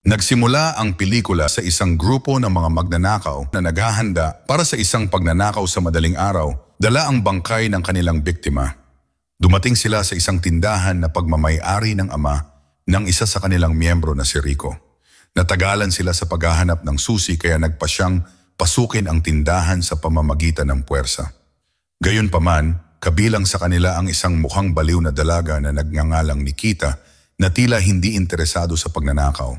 Nagsimula ang pelikula sa isang grupo ng mga magnanakaw na naghahanda para sa isang pagnanakaw sa madaling araw, dala ang bangkay ng kanilang biktima. Dumating sila sa isang tindahan na pagmamay-ari ng ama ng isa sa kanilang miyembro na si Rico. Natagalan sila sa paghahanap ng susi kaya nagpa siyang pasukin ang tindahan sa pamamagitan ng puwersa. Gayunpaman, kabilang sa kanila ang isang mukhang baliw na dalaga na nagngangalang Nikita na tila hindi interesado sa pagnanakaw.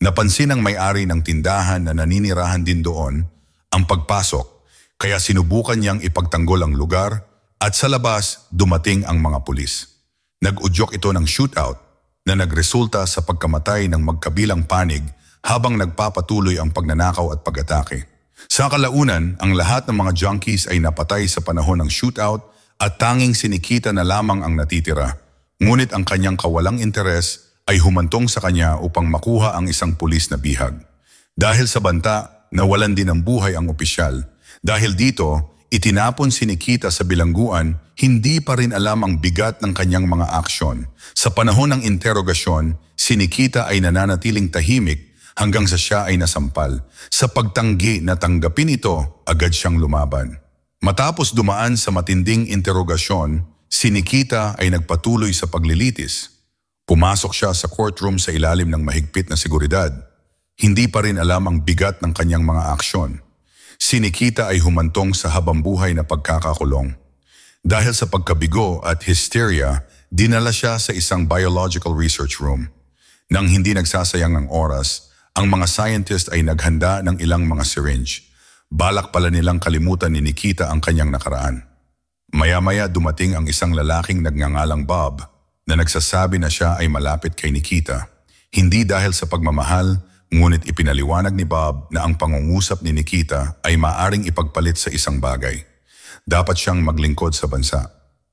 Napansin ng may-ari ng tindahan na naninirahan din doon ang pagpasok, kaya sinubukan niyang ipagtanggol ang lugar at sa labas dumating ang mga pulis. Nag-udyok ito ng shootout na nagresulta sa pagkamatay ng magkabilang panig habang nagpapatuloy ang pagnanakaw at pag-atake. Sa kalaunan, ang lahat ng mga junkies ay napatay sa panahon ng shootout at tanging si Nikita na lamang ang natitira. Ngunit ang kanyang kawalang interes ay humantong sa kanya upang makuha ang isang pulis na bihag. Dahil sa banta, nawalan din ng buhay ang opisyal. Dahil dito, itinapon si Nikita sa bilangguan, hindi pa rin alam ang bigat ng kanyang mga aksyon. Sa panahon ng interogasyon, si Nikita ay nananatiling tahimik hanggang sa siya ay nasampal. Sa pagtanggi na tanggapin ito, agad siyang lumaban. Matapos dumaan sa matinding interogasyon, si Nikita ay nagpatuloy sa paglilitis. Pumasok siya sa courtroom sa ilalim ng mahigpit na seguridad. Hindi pa rin alam ang bigat ng kanyang mga aksyon. Si Nikita ay humantong sa habambuhay na pagkakakulong. Dahil sa pagkabigo at hysteria, dinala siya sa isang biological research room. Nang hindi nagsasayang ng oras, ang mga scientist ay naghanda ng ilang mga syringe. Balak pala nilang kalimutan ni Nikita ang kanyang nakaraan. Maya-maya dumating ang isang lalaking nagngangalang Bob na nagsasabi na siya ay malapit kay Nikita. Hindi dahil sa pagmamahal, ngunit ipinaliwanag ni Bob na ang pangungusap ni Nikita ay maaring ipagpalit sa isang bagay. Dapat siyang maglingkod sa bansa.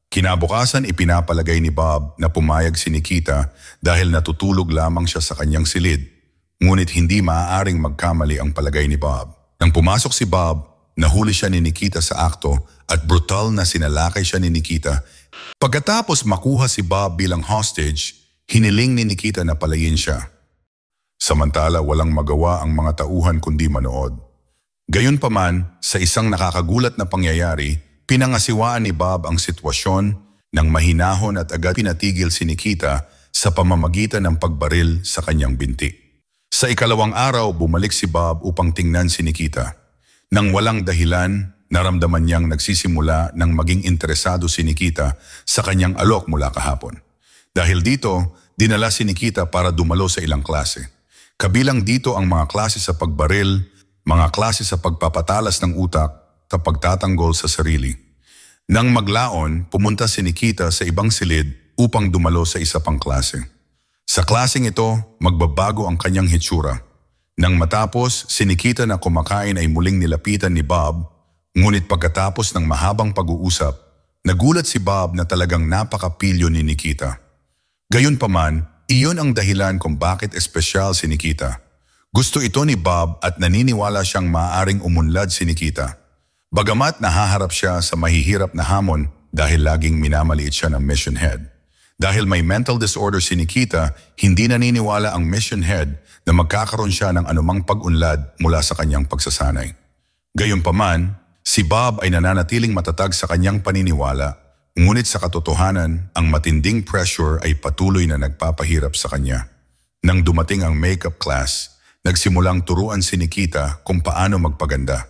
Kinabukasan ipinapalagay ni Bob na pumayag si Nikita dahil natutulog lamang siya sa kanyang silid. Ngunit hindi maaaring magkamali ang palagay ni Bob. Nang pumasok si Bob, nahuli siya ni Nikita sa akto at brutal na sinalakay siya ni Nikita. Pagkatapos makuha si Bob bilang hostage, hiniling ni Nikita na palayin siya. Samantala walang magawa ang mga tauhan kundi manood. Gayunpaman, sa isang nakakagulat na pangyayari, pinangasiwaan ni Bob ang sitwasyon ng mahinahon at agad pinatigil si Nikita sa pamamagitan ng pagbaril sa kanyang binti. Sa ikalawang araw, bumalik si Bob upang tingnan si Nikita. Nang walang dahilan, naramdaman niyang nagsisimula ng maging interesado si Nikita sa kanyang alok mula kahapon. Dahil dito, dinala si Nikita para dumalo sa ilang klase. Kabilang dito ang mga klase sa pagbaril, mga klase sa pagpapatalas ng utak at pagtatanggol sa sarili. Nang maglaon, pumunta si Nikita sa ibang silid upang dumalo sa isa pang klase. Sa klaseng ito, magbabago ang kanyang hitsura. Nang matapos, si Nikita na kumakain ay muling nilapitan ni Bob. Ngunit pagkatapos ng mahabang pag-uusap, nagulat si Bob na talagang napakapilyo ni Nikita. Gayunpaman, iyon ang dahilan kung bakit espesyal si Nikita. Gusto ito ni Bob at naniniwala siyang maaaring umunlad si Nikita. Bagamat nahaharap siya sa mahihirap na hamon dahil laging minamaliit siya ng mission head. Dahil may mental disorder si Nikita, hindi naniniwala ang mission head na magkakaroon siya ng anumang pag-unlad mula sa kanyang pagsasanay. Gayunpaman, si Bob ay nananatiling matatag sa kanyang paniniwala, ngunit sa katotohanan, ang matinding pressure ay patuloy na nagpapahirap sa kanya. Nang dumating ang makeup class, nagsimulang turuan si Nikita kung paano magpaganda.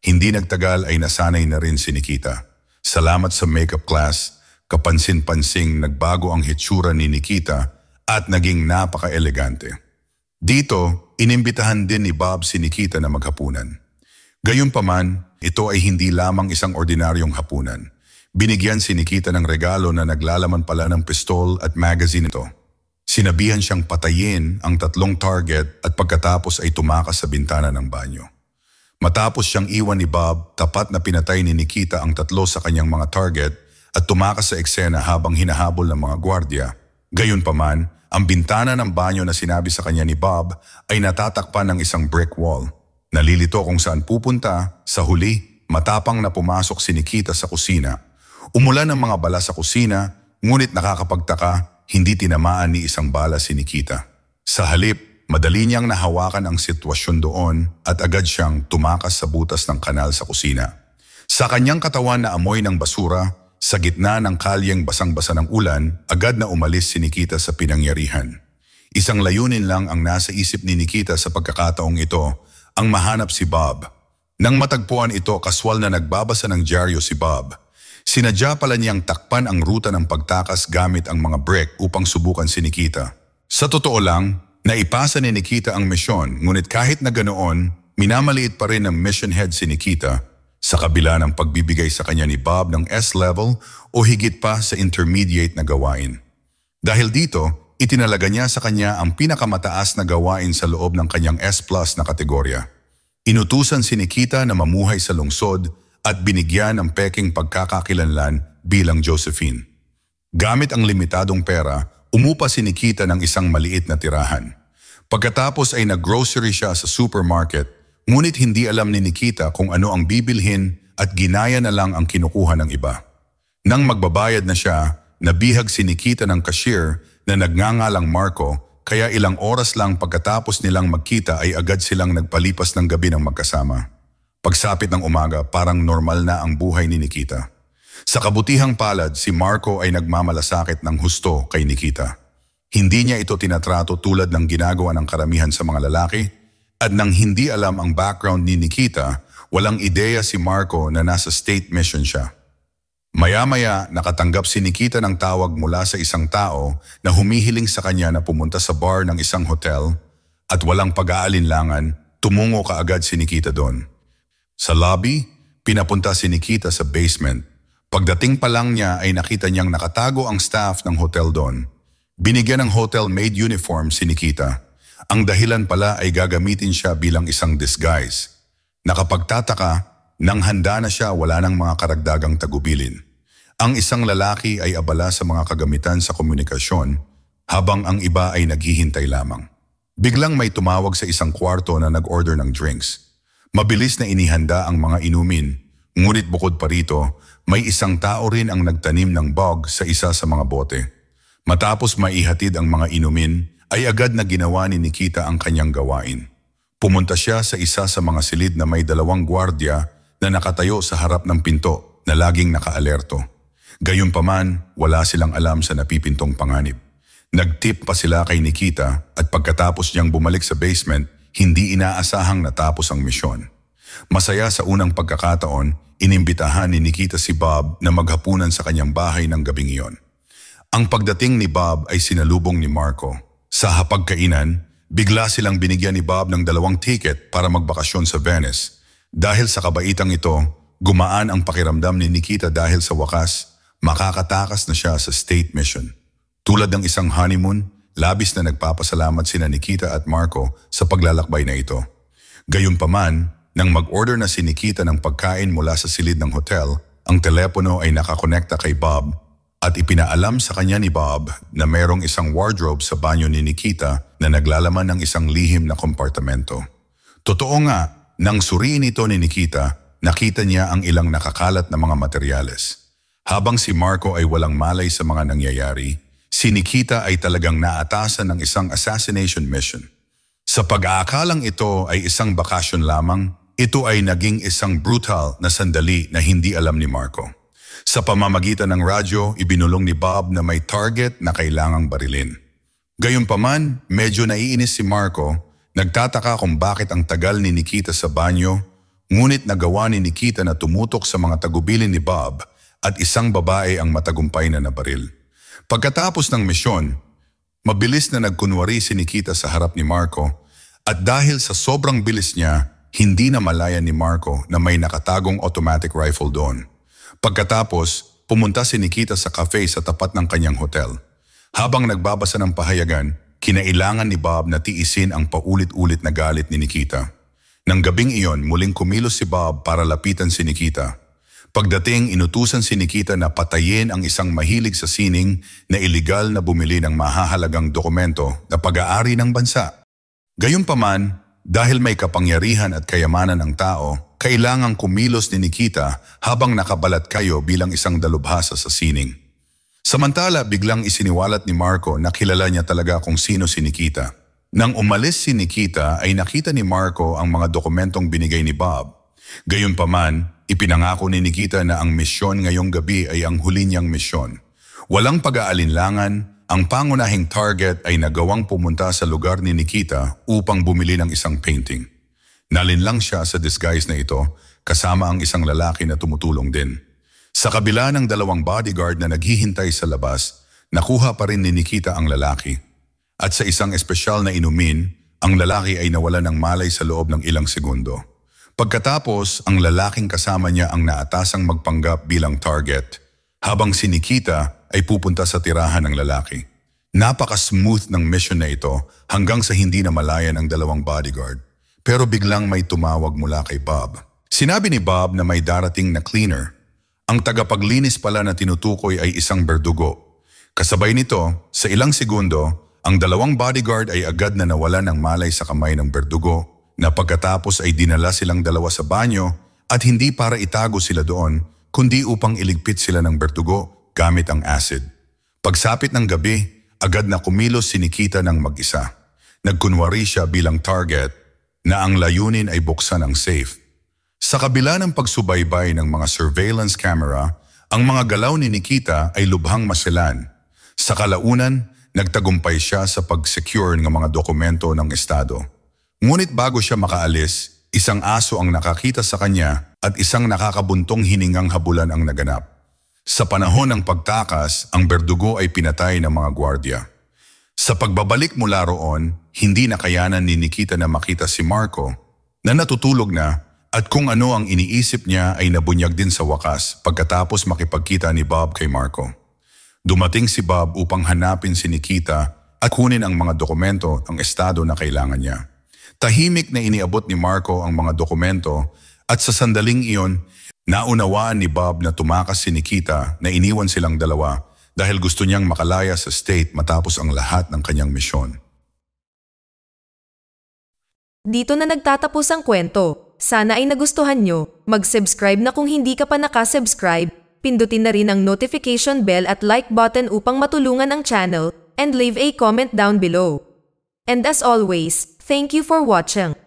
Hindi nagtagal ay nasanay na rin si Nikita. Salamat sa makeup class, kapansin-pansing nagbago ang hitsura ni Nikita at naging napaka-elegante. Dito, inimbitahan din ni Bob si Nikita na maghapunan. Gayunpaman, ito ay hindi lamang isang ordinaryong hapunan. Binigyan si Nikita ng regalo na naglalaman pala ng pistol at magazine ito. Sinabihan siyang patayin ang 3 target at pagkatapos ay tumakas sa bintana ng banyo. Matapos siyang iwan ni Bob, tapat na pinatay ni Nikita ang 3 sa kanyang mga target at tumakas sa eksena habang hinahabol ng mga gwardya. Gayunpaman, ang bintana ng banyo na sinabi sa kanya ni Bob ay natatakpan ng isang brick wall. Nalilito kung saan pupunta, sa huli, matapang na pumasok si Nikita sa kusina. Umulan ng mga bala sa kusina, ngunit nakakapagtaka, hindi tinamaan ni isang bala si Nikita. Sa halip, madali niyang nahawakan ang sitwasyon doon at agad siyang tumakas sa butas ng kanal sa kusina. Sa kanyang katawan na amoy ng basura, sa gitna ng kalyeng basang-basa ng ulan, agad na umalis si Nikita sa pinangyarihan. Isang layunin lang ang nasa isip ni Nikita sa pagkakataong ito, ang mahanap si Bob. Nang matagpuan ito, kaswal na nagbabasa ng dyaryo si Bob. Sinadya pala niyang takpan ang ruta ng pagtakas gamit ang mga brick upang subukan si Nikita. Sa totoo lang, naipasa ni Nikita ang misyon, ngunit kahit na ganoon, minamaliit pa rin ng mission head si Nikita sa kabila ng pagbibigay sa kanya ni Bob ng S-level o higit pa sa intermediate na gawain. Dahil dito, itinalaga niya sa kanya ang pinakamataas na gawain sa loob ng kanyang S+ na kategorya. Inutusan si Nikita na mamuhay sa lungsod at binigyan ng peking pagkakakilanlan bilang Josephine. Gamit ang limitadong pera, umupa si Nikita ng isang maliit na tirahan. Pagkatapos ay nag-grocery siya sa supermarket, ngunit hindi alam ni Nikita kung ano ang bibilhin at ginaya na lang ang kinukuha ng iba. Nang magbabayad na siya, nabihag si Nikita ng cashier na nagngangalang Marco, kaya ilang oras lang pagkatapos nilang magkita ay agad silang nagpalipas ng gabi ng magkasama. Pagsapit ng umaga, parang normal na ang buhay ni Nikita. Sa kabutihang palad, si Marco ay nagmamalasakit ng husto kay Nikita. Hindi niya ito tinatrato tulad ng ginagawa ng karamihan sa mga lalaki, at nang hindi alam ang background ni Nikita, walang ideya si Marco na nasa state mission siya. Maya-maya, nakatanggap si Nikita ng tawag mula sa isang tao na humihiling sa kanya na pumunta sa bar ng isang hotel at walang pag-aalinlangan, tumungo kaagad si Nikita doon. Sa lobby, pinapunta si Nikita sa basement. Pagdating pa lang niya ay nakita niyang nakatago ang staff ng hotel doon. Binigyan ng hotel-made uniform si Nikita. Ang dahilan pala ay gagamitin siya bilang isang disguise. Nakapagtataka, nang handa na siya wala ng mga karagdagang tagubilin. Ang isang lalaki ay abala sa mga kagamitan sa komunikasyon habang ang iba ay naghihintay lamang. Biglang may tumawag sa isang kwarto na nag-order ng drinks. Mabilis na inihanda ang mga inumin, ngunit bukod pa rito, may isang tao rin ang nagtanim ng bog sa isa sa mga bote. Matapos maihatid ang mga inumin, ay agad na ginawa ni Nikita ang kanyang gawain. Pumunta siya sa isa sa mga silid na may 2 gwardya na nakatayo sa harap ng pinto na laging nakaalerto. Gayunpaman, wala silang alam sa napipintong panganib. Nag-tip pa sila kay Nikita at pagkatapos niyang bumalik sa basement, hindi inaasahang natapos ang misyon. Masaya sa unang pagkakataon, inimbitahan ni Nikita si Bob na maghapunan sa kanyang bahay ng gabing iyon. Ang pagdating ni Bob ay sinalubong ni Marco. Sa hapagkainan, bigla silang binigyan ni Bob ng 2 ticket para magbakasyon sa Venice. Dahil sa kabaitang ito, gumaan ang pakiramdam ni Nikita dahil sa wakas, makakatakas na siya sa state mission. Tulad ng isang honeymoon, labis na nagpapasalamat sina Nikita at Marco sa paglalakbay na ito. Gayunpaman, nang mag-order na si Nikita ng pagkain mula sa silid ng hotel, ang telepono ay nakakonekta kay Bob at ipinaalam sa kanya ni Bob na mayroong isang wardrobe sa banyo ni Nikita na naglalaman ng isang lihim na kompartamento. Totoo nga, nang suriin ito ni Nikita, nakita niya ang ilang nakakalat na mga materyales. Habang si Marco ay walang malay sa mga nangyayari, si Nikita ay talagang naatasan ng isang assassination mission. Sa pag-aakalang ito ay isang bakasyon lamang, ito ay naging isang brutal na sandali na hindi alam ni Marco. Sa pamamagitan ng radyo, ibinulong ni Bob na may target na kailangang barilin. Gayunpaman, medyo naiinis si Marco, nagtataka kung bakit ang tagal ni Nikita sa banyo, ngunit nagawa ni Nikita na tumutok sa mga tagubilin ni Bob at isang babae ang matagumpay na nabaril. Pagkatapos ng misyon, mabilis na nagkunwari si Nikita sa harap ni Marco at dahil sa sobrang bilis niya, hindi na malaya ni Marco na may nakatagong automatic rifle doon. Pagkatapos, pumunta si Nikita sa cafe sa tapat ng kanyang hotel. Habang nagbabasa ng pahayagan, kinailangan ni Bob na tiisin ang paulit-ulit na galit ni Nikita. Nang gabing iyon, muling kumilos si Bob para lapitan si Nikita. Pagdating, inutusan si Nikita na patayin ang isang mahilig sa sining na iligal na bumili ng mahahalagang dokumento na pag-aari ng bansa. Gayunpaman, dahil may kapangyarihan at kayamanan ng tao, kailangang kumilos ni Nikita habang nakabalat kayo bilang isang dalubhasa sa sining. Samantala, biglang isiniwalat ni Marco na kilala niya talaga kung sino si Nikita. Nang umalis si Nikita ay nakita ni Marco ang mga dokumentong binigay ni Bob. Gayunpaman, ipinangako ni Nikita na ang misyon ngayong gabi ay ang huli niyang misyon. Walang pag-aalinlangan, ang pangunahing target ay nagawang pumunta sa lugar ni Nikita upang bumili ng isang painting. Nalinlang siya sa disguise na ito kasama ang isang lalaki na tumutulong din. Sa kabila ng dalawang bodyguard na naghihintay sa labas, nakuha pa rin ni Nikita ang lalaki. At sa isang espesyal na inumin, ang lalaki ay nawala ng malay sa loob ng ilang segundo. Pagkatapos, ang lalaking kasama niya ang naatasang magpanggap bilang target, habang si Nikita ay pupunta sa tirahan ng lalaki. Napaka-smooth ng mission na ito hanggang sa hindi na malaya ng dalawang bodyguard. Pero biglang may tumawag mula kay Bob. Sinabi ni Bob na may darating na cleaner. Ang tagapaglinis pala na tinutukoy ay isang berdugo. Kasabay nito, sa ilang segundo, ang dalawang bodyguard ay agad na nawala ng malay sa kamay ng berdugo na pagkatapos ay dinala silang dalawa sa banyo at hindi para itago sila doon, kundi upang iligpit sila ng berdugo gamit ang acid. Pagsapit ng gabi, agad na kumilos si Nikita ng mag-isa. Nagkunwari siya bilang target na ang layunin ay buksan ang safe. Sa kabila ng pagsubaybay ng mga surveillance camera, ang mga galaw ni Nikita ay lubhang maselan. Sa kalaunan, nagtagumpay siya sa pag-secure ng mga dokumento ng estado. Ngunit bago siya makaalis, isang aso ang nakakita sa kanya at isang nakakabuntong hiningang habulan ang naganap. Sa panahon ng pagtakas, ang berdugo ay pinatay ng mga gwardya. Sa pagbabalik mula roon, hindi nakayanan ni Nikita na makita si Marco na natutulog na at kung ano ang iniisip niya ay nabunyag din sa wakas pagkatapos makipagkita ni Bob kay Marco. Dumating si Bob upang hanapin si Nikita at kunin ang mga dokumento ng estado na kailangan niya. Tahimik na iniabot ni Marco ang mga dokumento at sa sandaling iyon, naunawaan ni Bob na tumakas si Nikita na iniwan silang dalawa dahil gusto niyang makalaya sa state matapos ang lahat ng kanyang misyon. Dito na nagtatapos ang kwento. Sana ay nagustuhan nyo. Mag-subscribe na kung hindi ka pa nakasubscribe. Pindutin na rin ang notification bell at like button upang matulungan ang channel and leave a comment down below. And as always, thank you for watching.